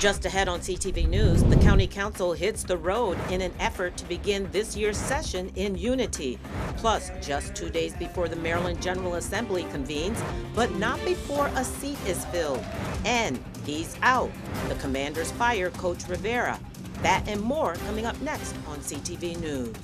Just ahead on CTV News, the County Council hits the road in an effort to begin this year's session in unity. Plus, just 2 days before the Maryland General Assembly convenes, but not before a seat is filled. And he's out. The Commanders fire Coach Rivera. That and more coming up next on CTV News.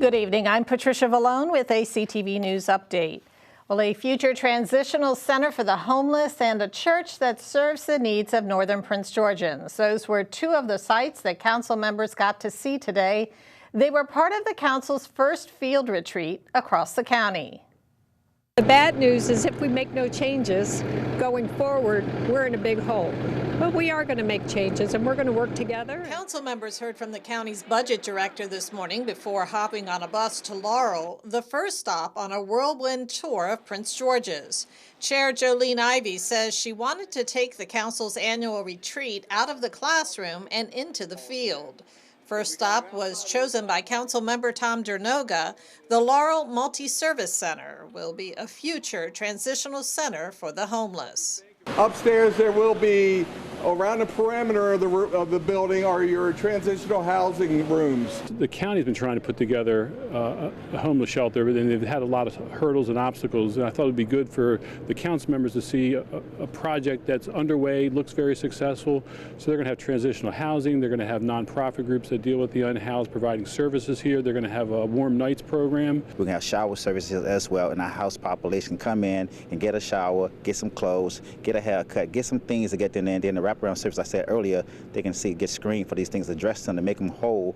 Good evening. I'm Patricia Vallone with a CTV News update. Well, a future transitional center for the homeless and a church that serves the needs of northern Prince Georgians. Those were two of the sites that council members got to see today. They were part of the council's first field retreat across the county. The bad news is if we make no changes going forward, we're in a big hole. But we are going to make changes and we're going to work together. Council members heard from the county's budget director this morning before hopping on a bus to Laurel, the first stop on a whirlwind tour of Prince George's. Chair Jolene Ivey says she wanted to take the council's annual retreat out of the classroom and into the field. First stop was chosen by Council Member Tom Dernoga. The Laurel Multi-Service Center will be a future transitional center for the homeless. Upstairs there will be, around the perimeter of the building, are your transitional housing rooms. The county's been trying to put together a homeless shelter, and they've had a lot of hurdles and obstacles. And I thought it'd be good for the council members to see a project that's underway, looks very successful. So they're going to have transitional housing. They're going to have nonprofit groups that deal with the unhoused, providing services here. They're going to have a warm nights program. We're going to have shower services as well, and our house population come in and get a shower, get some clothes, get a haircut, get some things to get them in. Then the wraparound service I said earlier, they can get screened for these things, address them to make them whole.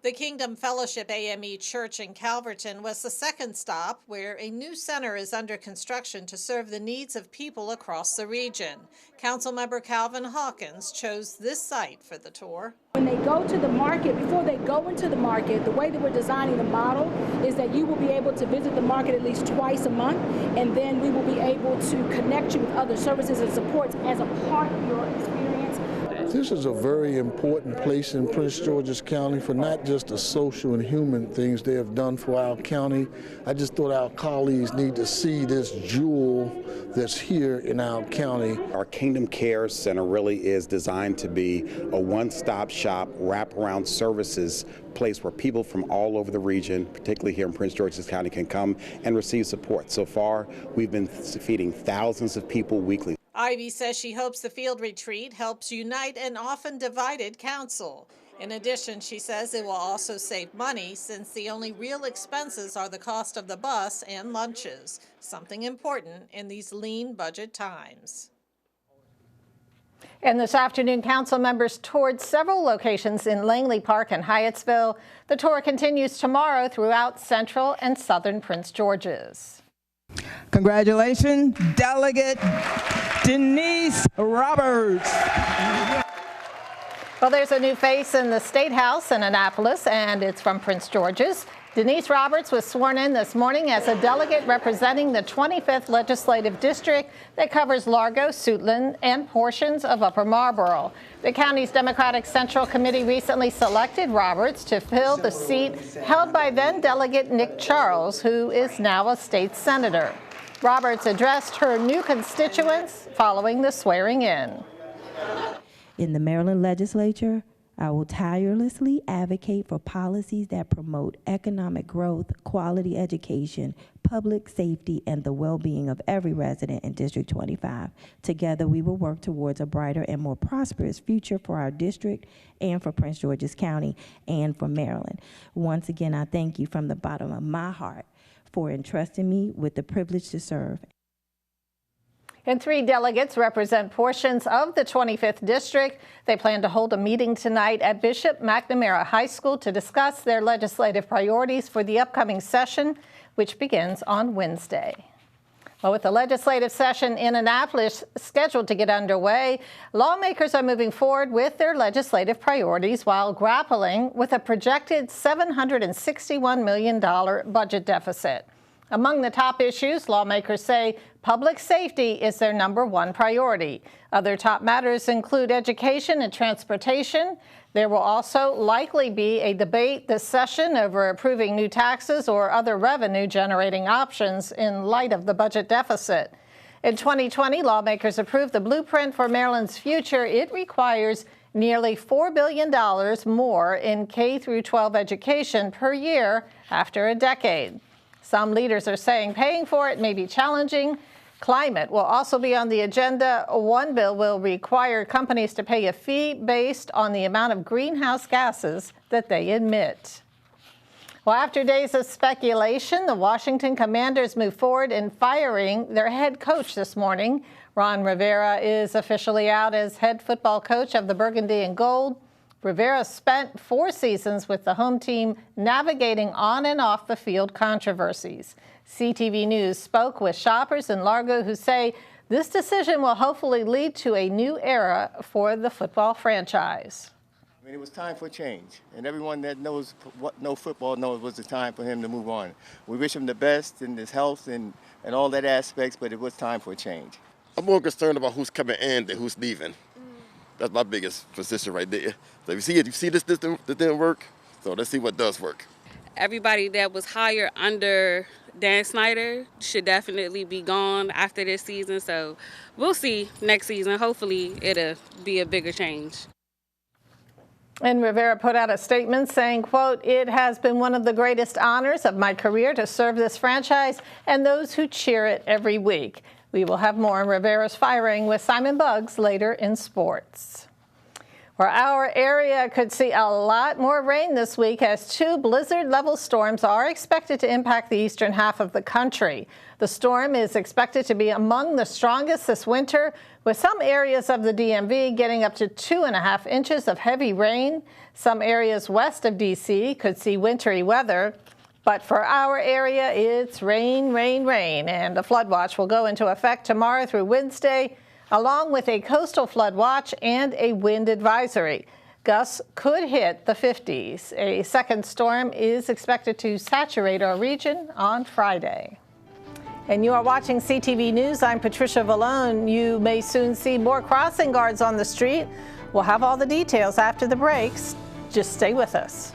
The Kingdom Fellowship AME Church in Calverton was the second stop, where a new center is under construction to serve the needs of people across the region. Councilmember Calvin Hawkins chose this site for the tour. When they go to the market, before they go into the market, the way that we're designing the model is that you will be able to visit the market at least twice a month, and then we will be able to connect you with other services and supports as a part of your experience. This is a very important place in Prince George's County for not just the social and human things they have done for our county. I just thought our colleagues need to see this jewel that's here in our county. Our Kingdom Care Center really is designed to be a one-stop shop, wraparound services place where people from all over the region, particularly here in Prince George's County, can come and receive support. So far, we've been feeding thousands of people weekly. Ivy says she hopes the field retreat helps unite an often divided council. In addition, she says it will also save money since the only real expenses are the cost of the bus and lunches, something important in these lean budget times. And this afternoon, council members toured several locations in Langley Park and Hyattsville. The tour continues tomorrow throughout central and southern Prince George's. Congratulations, Delegate Denise Roberts. Well, there's a new face in the State House in Annapolis, and it's from Prince George's. Denise Roberts was sworn in this morning as a delegate representing the 25th Legislative District that covers Largo, Suitland, and portions of Upper Marlboro. The county's Democratic Central Committee recently selected Roberts to fill the seat held by then-Delegate Nick Charles, who is now a state senator. Roberts addressed her new constituents following the swearing-in. In the Maryland legislature, I will tirelessly advocate for policies that promote economic growth, quality education, public safety, and the well-being of every resident in District 25. Together, we will work towards a brighter and more prosperous future for our district and for Prince George's County and for Maryland. Once again, I thank you from the bottom of my heart for entrusting me with the privilege to serve. And 3 delegates represent portions of the 25th District. They plan to hold a meeting tonight at Bishop McNamara High School to discuss their legislative priorities for the upcoming session, which begins on Wednesday. Well, with the legislative session in Annapolis scheduled to get underway, lawmakers are moving forward with their legislative priorities while grappling with a projected $761 million budget deficit. Among the top issues, lawmakers say public safety is their #1 priority. Other top matters include education and transportation. There will also likely be a debate this session over approving new taxes or other revenue-generating options in light of the budget deficit. In 2020, lawmakers approved the blueprint for Maryland's future. It requires nearly $4 billion more in K-12 education per year after a decade. Some leaders are saying paying for it may be challenging. Climate will also be on the agenda. One bill will require companies to pay a fee based on the amount of greenhouse gases that they emit. Well, after days of speculation, the Washington Commanders move forward in firing their head coach this morning. Ron Rivera is officially out as head football coach of the Burgundy and Gold. Rivera spent 4 seasons with the home team navigating on and off the field controversies. CTV News spoke with shoppers in Largo who say this decision will hopefully lead to a new era for the football franchise. I mean, it was time for change, and everyone that knows football knows it was the time for him to move on. We wish him the best in his health and all that aspects, but it was time for a change. I'm more concerned about who's coming in than who's leaving. That's my biggest position right there. So you see this didn't work, so let's see what does work. Everybody that was hired under Dan Snyder should definitely be gone after this season, so we'll see next season. Hopefully it'll be a bigger change. And Rivera put out a statement saying, quote, "It has been one of the greatest honors of my career to serve this franchise and those who cheer it every week." We will have more on Rivera's firing with Simon Buggs later in sports. Where our area could see a lot more rain this week as 2 blizzard-level storms are expected to impact the eastern half of the country. The storm is expected to be among the strongest this winter, with some areas of the DMV getting up to 2.5 inches of heavy rain. Some areas west of D.C. could see wintry weather. But for our area, it's rain, rain, rain, and the flood watch will go into effect tomorrow through Wednesday, along with a coastal flood watch and a wind advisory. Gusts could hit the 50s. A second storm is expected to saturate our region on Friday. And you are watching CTV News. I'm Patricia Vallone. You may soon see more crossing guards on the street. We'll have all the details after the breaks. Just stay with us.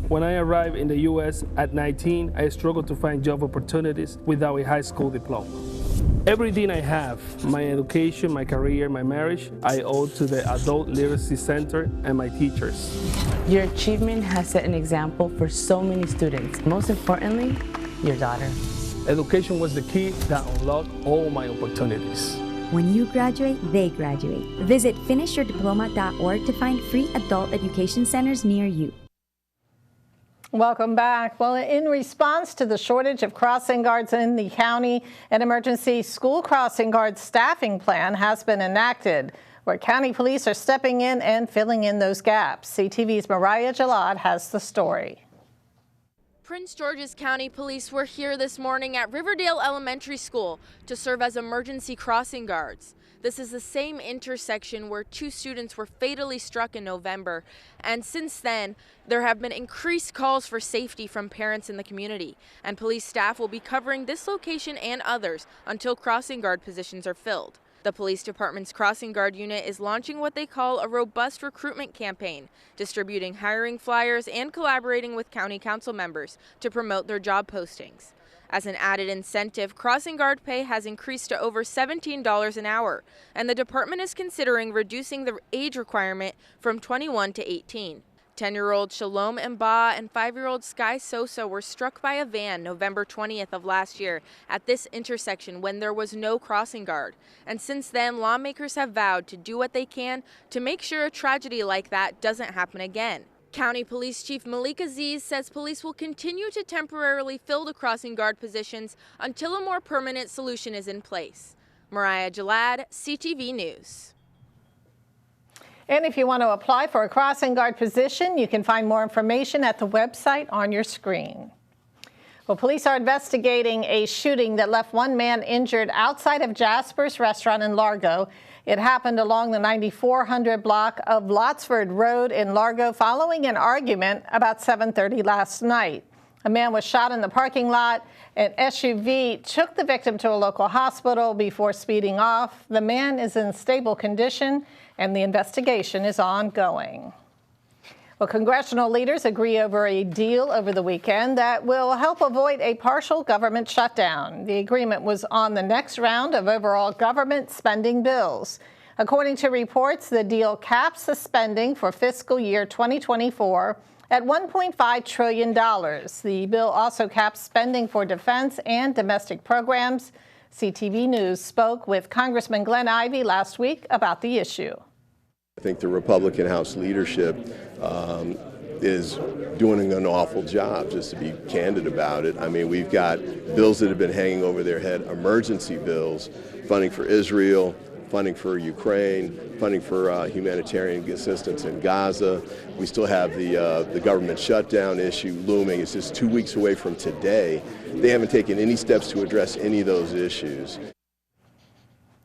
When I arrived in the U.S. at 19, I struggled to find job opportunities without a high school diploma. Everything I have, my education, my career, my marriage, I owe to the Adult Literacy Center and my teachers. Your achievement has set an example for so many students. Most importantly, your daughter. Education was the key that unlocked all my opportunities. When you graduate, they graduate. Visit finishyourdiploma.org to find free adult education centers near you. Welcome back. Well, in response to the shortage of crossing guards in the county, an emergency school crossing guard staffing plan has been enacted, where county police are stepping in and filling in those gaps. CTV's Mariah Jalad has the story. Prince George's County Police were here this morning at Riverdale Elementary School to serve as emergency crossing guards. This is the same intersection where 2 students were fatally struck in November, and since then, there have been increased calls for safety from parents in the community, and police staff will be covering this location and others until crossing guard positions are filled. The police department's crossing guard unit is launching what they call a robust recruitment campaign, distributing hiring flyers and collaborating with county council members to promote their job postings. As an added incentive, crossing guard pay has increased to over $17 an hour, and the department is considering reducing the age requirement from 21 to 18. 10-year-old Shalom Mba and 5-year-old Sky Sosa were struck by a van November 20th of last year at this intersection when there was no crossing guard. And since then, lawmakers have vowed to do what they can to make sure a tragedy like that doesn't happen again. County Police Chief Malik Aziz says police will continue to temporarily fill the crossing guard positions until a more permanent solution is in place. Mariah Jalad, CTV News. And if you want to apply for a crossing guard position, you can find more information at the website on your screen. Well, police are investigating a shooting that left 1 man injured outside of Jasper's restaurant in Largo. It happened along the 9400 block of Lotsford Road in Largo following an argument about 7:30 last night. A man was shot in the parking lot. An SUV took the victim to a local hospital before speeding off. The man is in stable condition, and the investigation is ongoing. Well, congressional leaders agree over a deal over the weekend that will help avoid a partial government shutdown. The agreement was on the next round of overall government spending bills. According to reports, the deal caps the spending for fiscal year 2024 at $1.5 trillion. The bill also caps spending for defense and domestic programs. CTV News spoke with Congressman Glenn Ivey last week about the issue. I think the Republican House leadership is doing an awful job, just to be candid about it. I mean, we've got bills that have been hanging over their head, emergency bills, funding for Israel, funding for Ukraine, funding for humanitarian assistance in Gaza. We still have the government shutdown issue looming. It's just 2 weeks away from today. They haven't taken any steps to address any of those issues.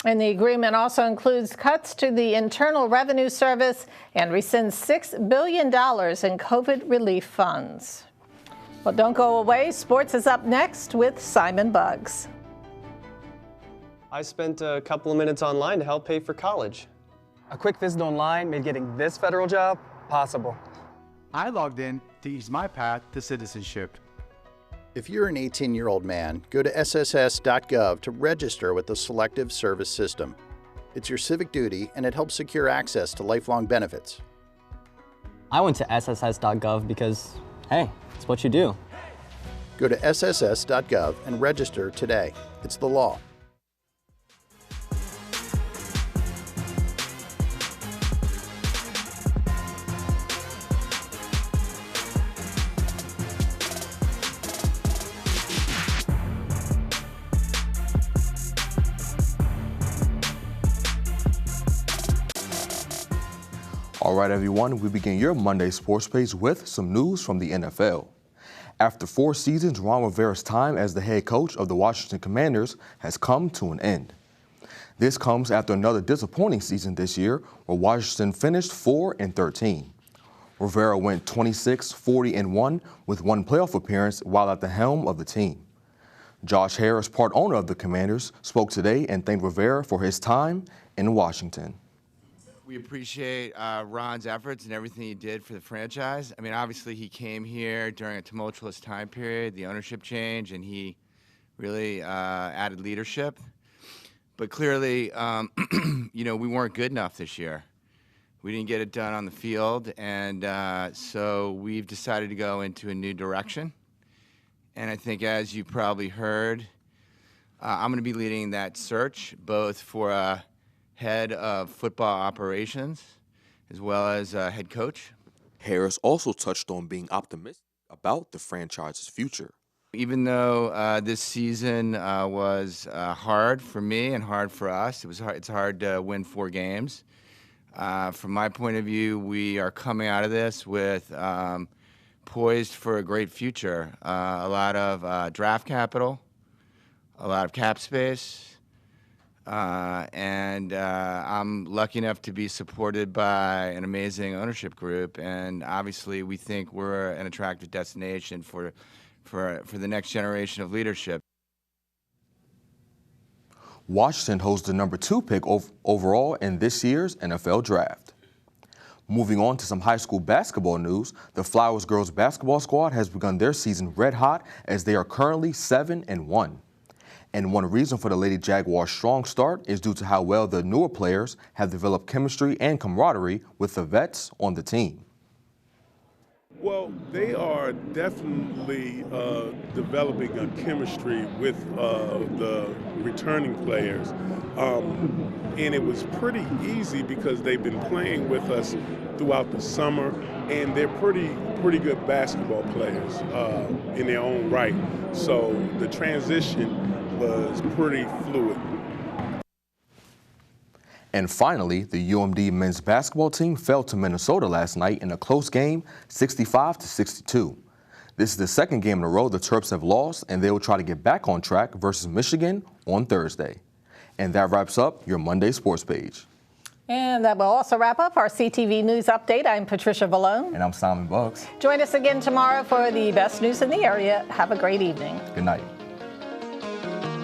And the agreement also includes cuts to the Internal Revenue Service and rescinds $6 billion in COVID relief funds. Well, don't go away. Sports is up next with Simon Buggs. I spent a couple of minutes online to help pay for college. A quick visit online made getting this federal job possible. I logged in to ease my path to citizenship. If you're an 18-year-old man, go to sss.gov to register with the Selective Service System. It's your civic duty, and it helps secure access to lifelong benefits. I went to sss.gov because, hey, it's what you do. Go to sss.gov and register today. It's the law. All right, everyone, we begin your Monday sports page with some news from the NFL. After 4 seasons, Ron Rivera's time as the head coach of the Washington Commanders has come to an end. This comes after another disappointing season this year, where Washington finished 4-13. Rivera went 26-40-1 with 1 playoff appearance while at the helm of the team. Josh Harris, part owner of the Commanders, spoke today and thanked Rivera for his time in Washington. We appreciate Ron's efforts and everything he did for the franchise. I mean, obviously he came here during a tumultuous time period, the ownership change, and he really added leadership. But clearly, you know, we weren't good enough this year. We didn't get it done on the field, and so we've decided to go into a new direction. And I think, as you probably heard, I'm going to be leading that search, both for head of football operations, as well as head coach. Harris also touched on being optimistic about the franchise's future. Even though this season was hard for me and hard for us, it's hard to win 4 games. From my point of view, we are coming out of this with poised for a great future. A lot of draft capital, a lot of cap space, and I'm lucky enough to be supported by an amazing ownership group, and obviously we think we're an attractive destination for the next generation of leadership. Washington holds the number 2 pick overall in this year's NFL Draft. Moving on to some high school basketball news, the Flowers girls basketball squad has begun their season red hot as they are currently 7-1. And one reason for the Lady Jaguars' strong start is due to how well the newer players have developed chemistry and camaraderie with the vets on the team. Well, they are definitely developing a chemistry with the returning players. And it was pretty easy because they've been playing with us throughout the summer, and they're pretty good basketball players in their own right. So the transition was pretty fluid. And finally, the UMD men's basketball team fell to Minnesota last night in a close game, 65-62. This is the second game in a row the Terps have lost, and they will try to get back on track versus Michigan on Thursday. And that wraps up your Monday sports page. And that will also wrap up our CTV News Update. I'm Patricia Vallone. And I'm Simon Bucks. Join us again tomorrow for the best news in the area. Have a great evening. Good night.